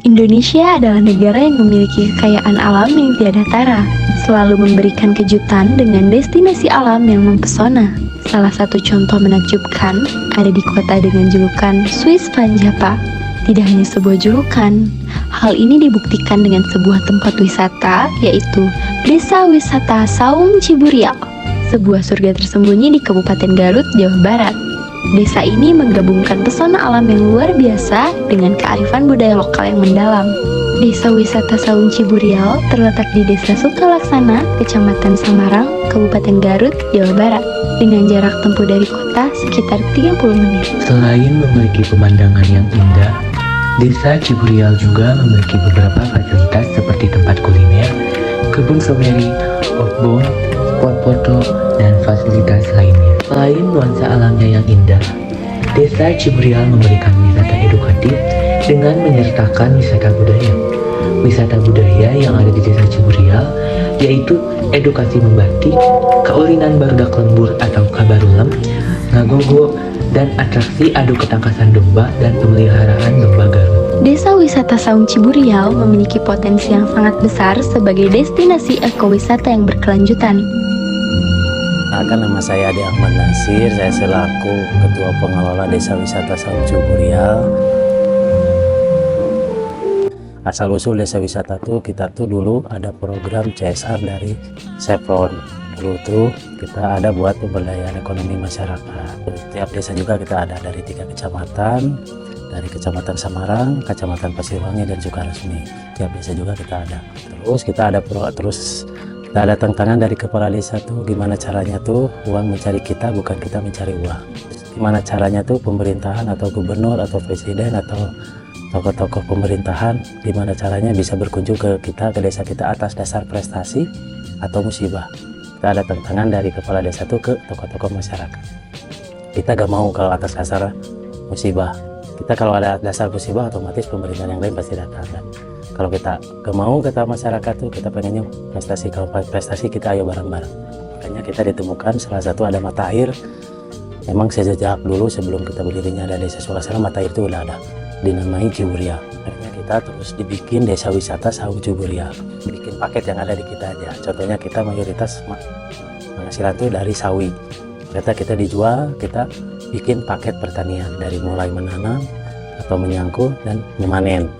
Indonesia adalah negara yang memiliki kekayaan alam yang tiada tara, selalu memberikan kejutan dengan destinasi alam yang mempesona. Salah satu contoh menakjubkan ada di kota dengan julukan Swiss Van Java. Tidak hanya sebuah julukan, hal ini dibuktikan dengan sebuah tempat wisata, yaitu Desa Wisata Saung Ciburial, sebuah surga tersembunyi di Kabupaten Garut, Jawa Barat. Desa ini menggabungkan pesona alam yang luar biasa dengan kearifan budaya lokal yang mendalam. Desa Wisata Saung Ciburial terletak di Desa Sukalaksana, Kecamatan Samarang, Kabupaten Garut, Jawa Barat, dengan jarak tempuh dari kota sekitar 30 menit. Selain memiliki pemandangan yang indah, Desa Ciburial juga memiliki beberapa fasilitas seperti tempat kuliner, kebun stroberi, outbound, spot foto, dan fasilitas lainnya. Selain nuansa alamnya yang indah, Desa Ciburial memberikan wisata edukatif dengan menyertakan wisata budaya. Wisata budaya yang ada di Desa Ciburial yaitu edukasi membatik, kaulinan barudak lembur atau kabarulem, ngagogo, dan atraksi adu ketangkasan domba dan pemeliharaan domba Garut. Desa Wisata Saung Ciburial memiliki potensi yang sangat besar sebagai destinasi ekowisata yang berkelanjutan. Perkenalkan, nama saya Ade Ahmad Nasir, saya selaku Ketua Pengelola Desa Wisata Saung Ciburial. Asal-usul Desa Wisata kita dulu ada program CSR dari Chevron. Dulu tuh kita ada buat pemberdayaan ekonomi masyarakat. Tiap desa juga kita ada dari 3 kecamatan, dari Kecamatan Samarang, Kecamatan Pasirwangi, dan Sukaresmi. Tiap desa juga kita ada. Terus kita ada tantangan dari kepala desa tuh, gimana caranya tuh uang mencari kita, bukan kita mencari uang. Gimana caranya tuh pemerintahan atau gubernur atau presiden atau tokoh-tokoh pemerintahan, gimana caranya bisa berkunjung ke kita, ke desa kita atas dasar prestasi atau musibah. Kita ada tantangan dari kepala desa tuh ke tokoh-tokoh masyarakat. Kita gak mau kalau atas dasar musibah. Kita kalau ada dasar musibah, otomatis pemerintahan yang lain pasti datang kan. Kalau kita gak mau kata masyarakat tuh, kita pengennya prestasi. Kalau prestasi kita ayo bareng-bareng. Makanya kita ditemukan salah satu ada mata air. Memang sejak dulu sebelum kita berdirinya ada Desa Sukalaksana, mata air itu udah ada, dinamai Ciburial. Akhirnya kita terus dibikin Desa Wisata Saung Ciburial, bikin paket yang ada di kita aja. Contohnya kita mayoritas penghasilan tuh dari sawi. Kita dijual, kita bikin paket pertanian dari mulai menanam atau menyangkut dan memanen.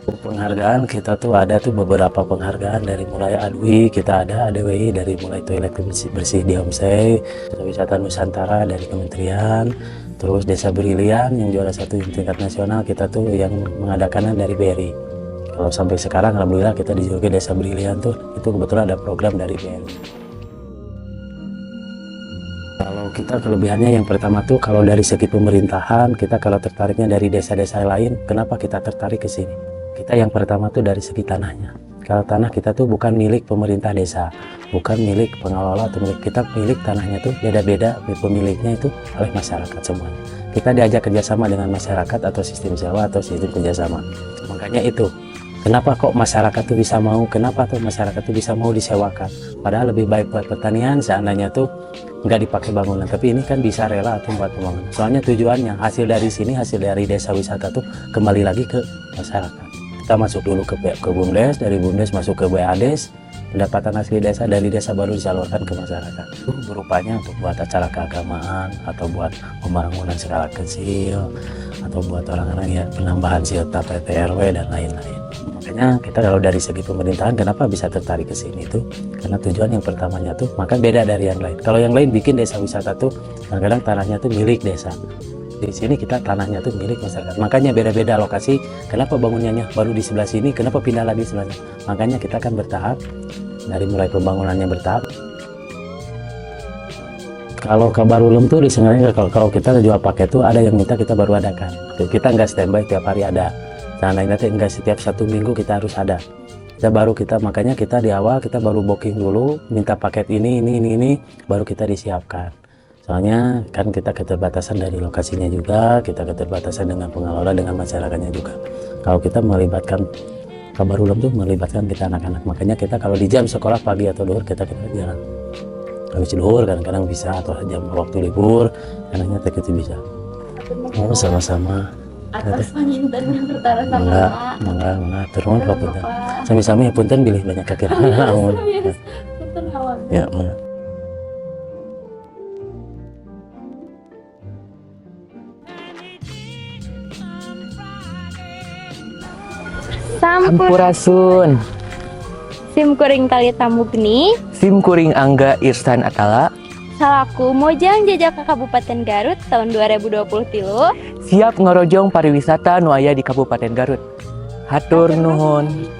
Penghargaan kita tuh ada tuh beberapa penghargaan dari mulai ADWI, kita ada ADWI dari mulai toilet bersih di Homestay, wisata Nusantara dari Kementerian, terus Desa Brilian yang juara 1 tingkat nasional kita tuh yang mengadakannya dari BRI. Kalau sampai sekarang alhamdulillah kita dijuluki Desa Brilian tuh, itu kebetulan ada program dari BRI. Kalau kita kelebihannya yang pertama tuh kalau dari segi pemerintahan, kita kalau tertariknya dari desa-desa lain, kenapa kita tertarik ke sini? Kita yang pertama tuh dari segi tanahnya. Kalau tanah kita tuh bukan milik pemerintah desa, bukan milik pengelola atau milik kita, milik tanahnya tuh beda-beda, pemiliknya itu oleh masyarakat semuanya. Kita diajak kerjasama dengan masyarakat atau sistem sewa atau sistem kerjasama. Makanya itu, kenapa kok masyarakat tuh bisa mau, kenapa tuh masyarakat tuh bisa mau disewakan. Padahal lebih baik buat pertanian, seandainya tuh nggak dipakai bangunan, tapi ini kan bisa rela atau buat pembangunan. Soalnya tujuannya, hasil dari sini, hasil dari desa wisata tuh kembali lagi ke masyarakat. Kita masuk dulu ke BUMDes, dari BUMDes masuk ke BADes, pendapatan asli desa dari desa baru disalurkan ke masyarakat. Itu berupanya untuk buat acara keagamaan, atau buat pembangunan skala kecil, atau buat orang-orang ya penambahan silta PT RW dan lain-lain. Makanya kita kalau dari segi pemerintahan kenapa bisa tertarik ke sini tuh, karena tujuan yang pertamanya tuh maka beda dari yang lain. Kalau yang lain bikin desa wisata tuh kadang-kadang tanahnya tuh milik desa. Di sini kita tanahnya tuh milik masyarakat. Makanya beda-beda lokasi. Kenapa bangunannya baru di sebelah sini? Kenapa pindah lagi sebelahnya? Makanya kita akan bertahap dari mulai pembangunannya bertahap. Kalau kabarulem tuh sebenarnya kalau kita jual paket tuh ada yang minta kita baru adakan. Kita nggak standby tiap hari ada. Nah nanti enggak setiap 1 minggu kita harus ada. Makanya kita di awal kita baru booking dulu, minta paket ini, baru kita disiapkan. Soalnya kan kita keterbatasan dari lokasinya juga, kita keterbatasan dengan pengelola, dengan masyarakatnya juga. Kalau kita melibatkan kabarulem tuh melibatkan kita anak-anak. Makanya kita kalau di jam sekolah pagi atau duhur kita jalan. Habis duhur kadang-kadang bisa, atau jam waktu libur, anaknya kita bisa. Oh sama-sama. Atas panginten yang bertara enggak turun kalau punten sami-sami ya punten bilih banyak kakir ya mangga. Sampurasun. Sim kuring tali tamugni, Sim kuring Angga Irsan Atala. salaku Mojang jajak ke Kabupaten Garut tahun 2023. Siap ngerojong pariwisata nu aya di Kabupaten Garut. Hatur nuhun.